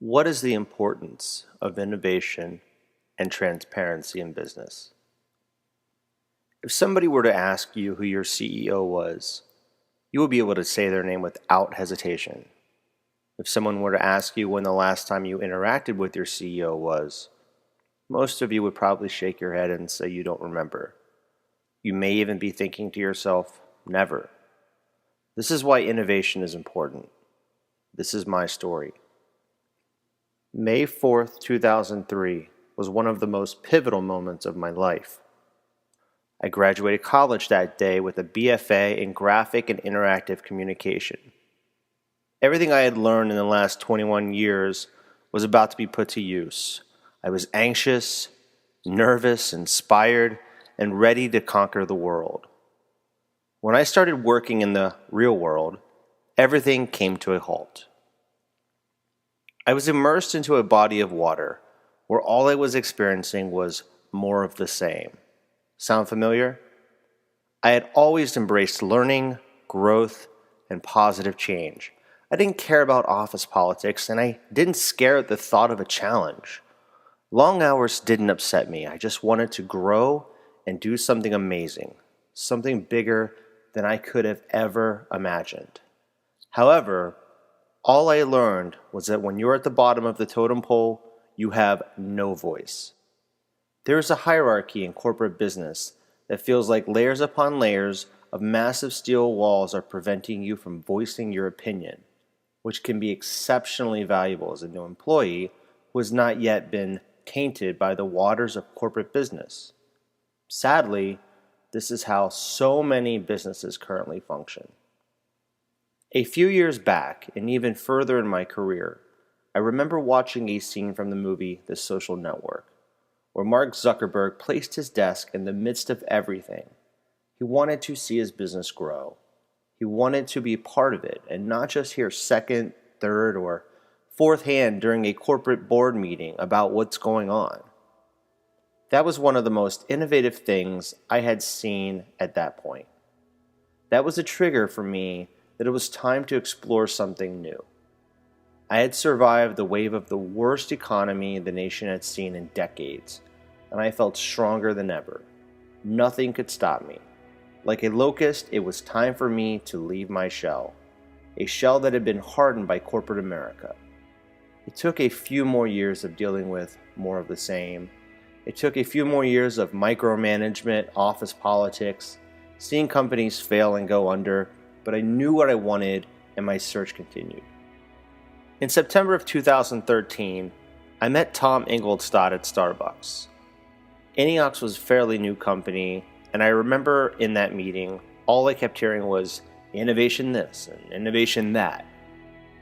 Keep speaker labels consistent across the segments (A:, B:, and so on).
A: What is the importance of innovation and transparency in business? If somebody were to ask you who your CEO was, you would be able to say their name without hesitation. If someone were to ask you when the last time you interacted with your CEO was, most of you would probably shake your head and say you don't remember. You may even be thinking to yourself, never. This is why innovation is important. This is my story. May 4th, 2003 was one of the most pivotal moments of my life. I graduated college that day with a BFA in graphic and interactive communication. Everything I had learned in the last 21 years was about to be put to use. I was anxious, nervous, inspired, and ready to conquer the world. When I started working in the real world, everything came to a halt. I was immersed into a body of water where all I was experiencing was more of the same. Sound familiar? I had always embraced learning, growth, and positive change. I didn't care about office politics, and I didn't scare at the thought of a challenge. Long hours didn't upset me. I just wanted to grow and do something amazing, something bigger than I could have ever imagined. However, all I learned was that when you're at the bottom of the totem pole, you have no voice. There is a hierarchy in corporate business that feels like layers upon layers of massive steel walls are preventing you from voicing your opinion, which can be exceptionally valuable as a new employee who has not yet been tainted by the waters of corporate business. Sadly, this is how so many businesses currently function. A few years back, and even further in my career, I remember watching a scene from the movie The Social Network, where Mark Zuckerberg placed his desk in the midst of everything. He wanted to see his business grow. He wanted to be part of it and not just hear second, third, or fourth hand during a corporate board meeting about what's going on. That was one of the most innovative things I had seen at that point. That was a trigger for me that it was time to explore something new. I had survived the wave of the worst economy the nation had seen in decades, and I felt stronger than ever. Nothing could stop me. Like a locust, it was time for me to leave my shell, a shell that had been hardened by corporate America. It took a few more years of dealing with more of the same. It took a few more years of micromanagement, office politics, seeing companies fail and go under, but I knew what I wanted, and my search continued. In September of 2013, I met Tom Ingolstadt at Starbucks. INNEOX was a fairly new company, and I remember in that meeting, all I kept hearing was innovation this and innovation that.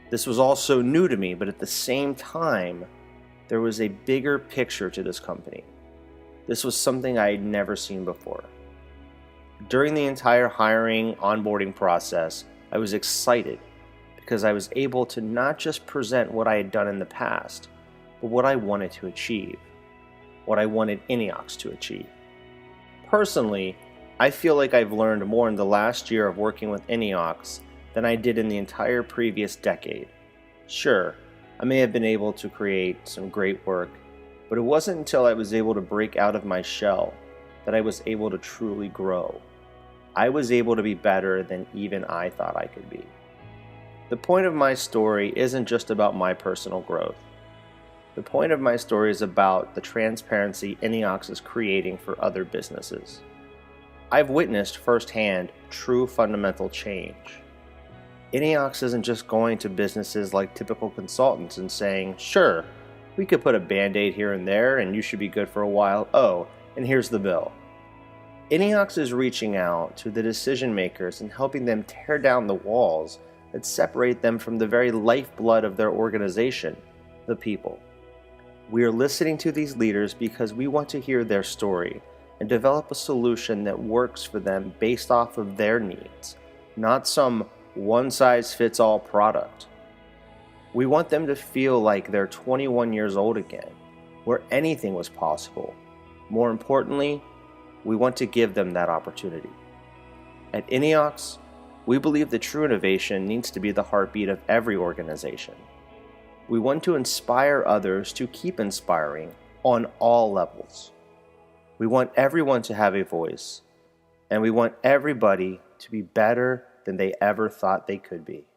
A: This was all so new to me, but at the same time, there was a bigger picture to this company. This was something I had never seen before. During the entire hiring, onboarding process, I was excited because I was able to not just present what I had done in the past, but what I wanted to achieve, what I wanted INNEOX to achieve. Personally, I feel like I've learned more in the last year of working with INNEOX than I did in the entire previous decade. Sure, I may have been able to create some great work, but it wasn't until I was able to break out of my shell that I was able to truly grow. I was able to be better than even I thought I could be. The point of my story isn't just about my personal growth. The point of my story is about the transparency INNEOX is creating for other businesses. I've witnessed firsthand true fundamental change. INNEOX isn't just going to businesses like typical consultants and saying, sure, we could put a band-aid here and there and you should be good for a while. Oh, and here's the bill. INNEOX is reaching out to the decision makers and helping them tear down the walls that separate them from the very lifeblood of their organization, the people. We are listening to these leaders because we want to hear their story and develop a solution that works for them based off of their needs, not some one-size-fits-all product. We want them to feel like they're 21 years old again, where anything was possible. More importantly, we want to give them that opportunity. At INNEOX, we believe that true innovation needs to be the heartbeat of every organization. We want to inspire others to keep inspiring on all levels. We want everyone to have a voice, and we want everybody to be better than they ever thought they could be.